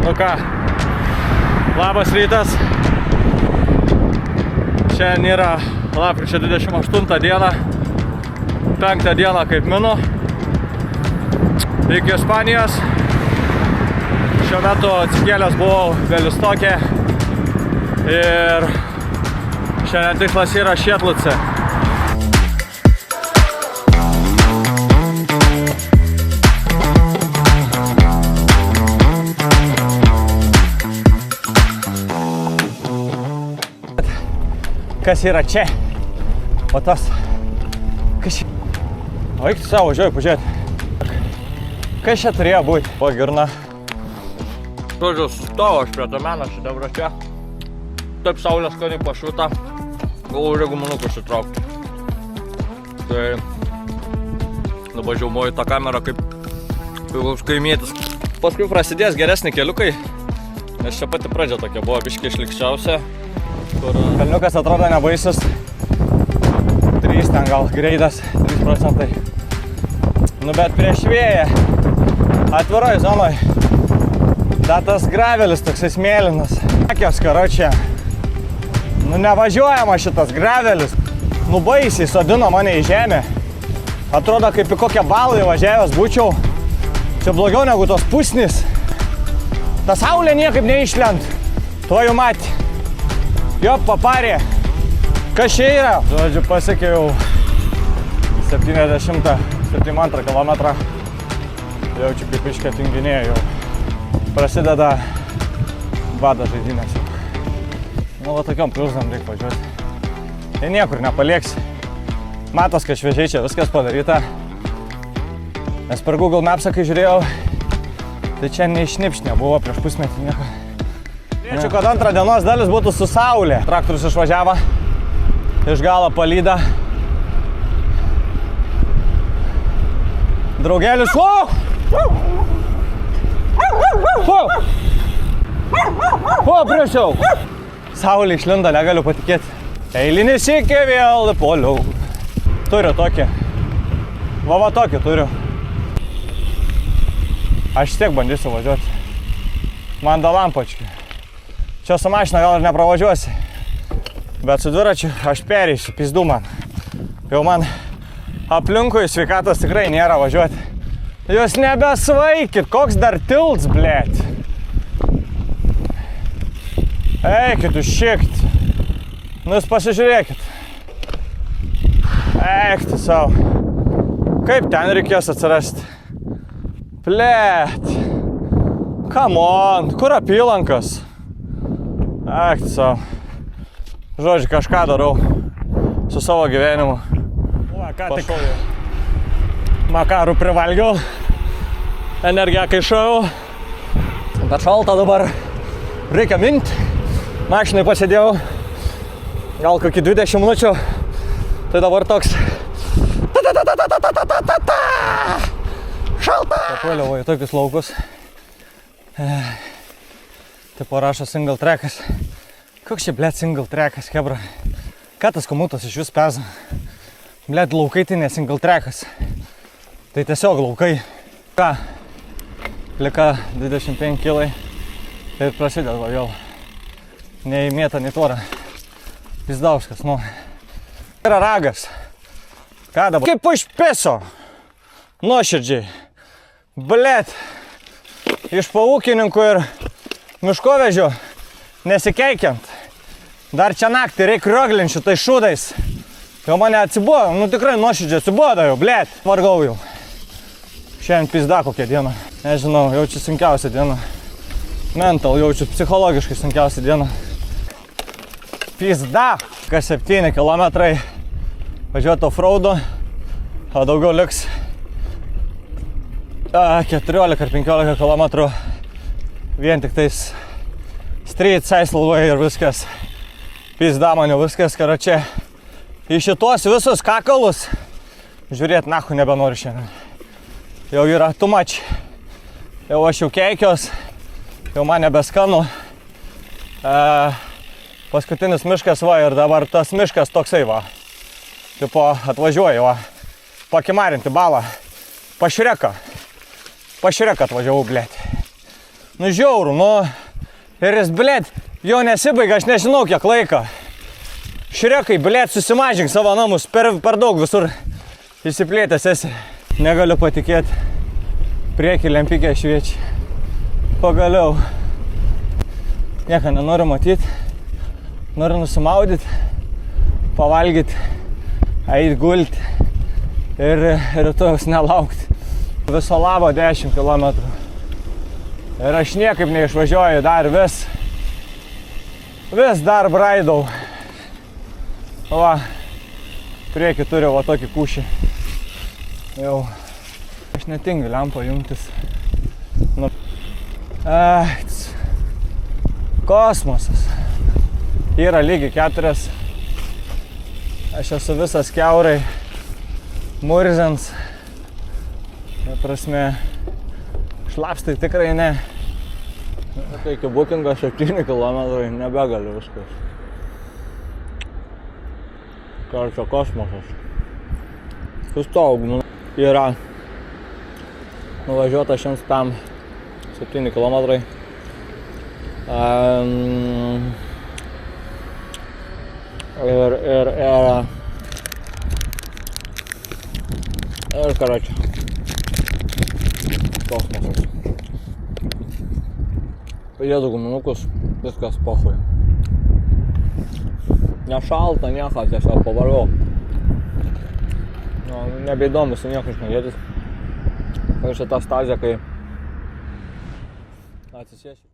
Nu ką, labas rytas. Šiandien yra lapkričio 28 diena, 5 diena kaip minu, iki Ispanijos. Šiuo metu atsikėlęs buvau Bialystokė ir šiandien tikslas yra Šietluce. Kas yra čia? O tas... Kas čia? O eik tu savo, važiuoju pažiūrėti. Kas čia turėjo būti? O girna. Žodžiu, sustojau aš prie to meno šį dabar čia. Taip saulės skaniai pašvita. Galvoju, jeigu manukus įtraukti. Tai... Dabar žiaumoju tą kamerą kaip kaimietis. Paskui prasidės geresni keliukai. Nes čia pati pradžia tokia buvo biškiai išlikščiausia. Kalniukas atrodo nebaisus. 3 ten gal greitas, 3%. Nu bet prieš vėją atviroj zonoj. Da tas gravelis toksai smėlinas. Akios karočią. Nu nevažiuojama šitas gravelis. Nu baisiai sodino mane į žemę. Atrodo kaip į kokią balą įvažiavęs būčiau. Čia blogiau negu tos pusnis. Ta saulė niekaip neišlent. Tuo jau matė. Jo, paparė. Kas čia yra? Žodžiu, pasiekiau 72 kilometrą. Jaučiu kaip iškia tinginėje jau. Prasideda bado žaidynės jau. Nu, va tokiom pliurzam reikia važiuoti. Tai niekur nepalieksi. Matos, kad šviežiai čia viskas padaryta. Nes per Google Mapsą, kai žiūrėjau, tai čia neišnipš nebuvo prieš pusmetį nieko. Norėčiau, kad antrą dienos dalis būtų su saulė. Traktorius išvažiavo, iš galo palyda. Draugelis, priešau! Saulė išlindo, negaliu patikėti. Eilinis iki vėl poliau. Turiu tokį. Va tokį turiu. Aš tiek bandysiu važiuoti. Man da lampočki. Čia su mašina gal ir nepravažiuosi. Bet su dviračiu aš pereisiu, pizdu man. Jau man aplinkui sveikatos tikrai nėra važiuoti. Jūs nebesvaikit, koks dar tilts, blėt. Eikit užšikt. Nu jūs pasižiūrėkit. Eik tu savo. Kaip ten reikės atsirasti? Blėt. Come on, kur apylankas? Eik tu savo. Žodžiu, kažką darau su savo gyvenimu. Va, ką tik makarų privalgiau. Energiją kaišau. Bet šalta dabar. Reikia minti. Mašinai pasėdėjau. Gal kokį 20 minučių. Tai dabar toks. Šalta! Papuoliau į tokius laukus. Tipo rašo single trackas. Koks čia, blėt, single trackas, hebra? Ką tas komutas iš vis peza? Blėt, laukai tai ne single trackas. Tai tiesiog laukai. Ką? Plika 25 kilai. Tai prasideda vėl. Nei mėta, nei tvorą. Pizdauskas, nu. Yra ragas. Ką dabar? Kaip užpiso. Nuoširdžiai. Blėt. Iš paūkininkų ir miškovežių nesikeikiant. Dar čia naktį reik rioglinti šitais šūdais. Jau mane atsibuodo, nu tikrai nuoširdžiai atsibuodo jau, blėt. Vargau jau. Šiandien pizda kokia diena. Nežinau, jaučiu sunkiausia diena. Mental jaučiu psichologiškai sunkiausia diena. Pizda. Kas 7 kilometrai važiuoti offroadu, o daugiau liks 14 ar 15 kilometrų vien tik tais street seislvai ir viskas. Pizda man jau viskas, kad čia į šitos visus kakalus žiūrėt nahu nebenoriu šiandien. Jau yra too much. Jau aš jau keikios, jau man nebeskanu. Paskutinis miškas va ir dabar tas miškas toksai va. Tipo atvažiuoju va. Pakimarinti balą. Pašreką atvažiavau, blėt. Nu žiauru, nu. Ir jis, blėt, jo nesibaigia, aš nežinau kiek laiko. Šrekai, blėt, susimažink savo namus, per daug visur įsiplėtęs esi. Negaliu patikėti. Priekį lempikė šviečia. Pagaliau. Nieko nenoriu matyti. Noriu nusimaudyti, pavalgyti, eit gulti ir rytojaus nelaukti. Viso labo 10 km. Ir aš niekaip neišvažiuoju dar vis dar braidau. Va, priekį turiu va tokį kūšį. Jau, aš netingiu lempą jungtis. Nu, kosmosas. Yra lygiai 4. Aš esu visas kiaurai, murzens. Ta prasme, šlapstai tikrai ne. Tai iki bukingo 7 km, nebegaliu viskas. Karčia kosmosas. Sustaug, yra nuvažiuota 107 km. Ir karočią. Kosmosas. Padėdu guminukus, viskas pochui. Nešalta, nieko, tiesiog pavargau. Nu, nebeįdomu su nieko šnekėtis. Ir šita stazė, kai atsisėsiu.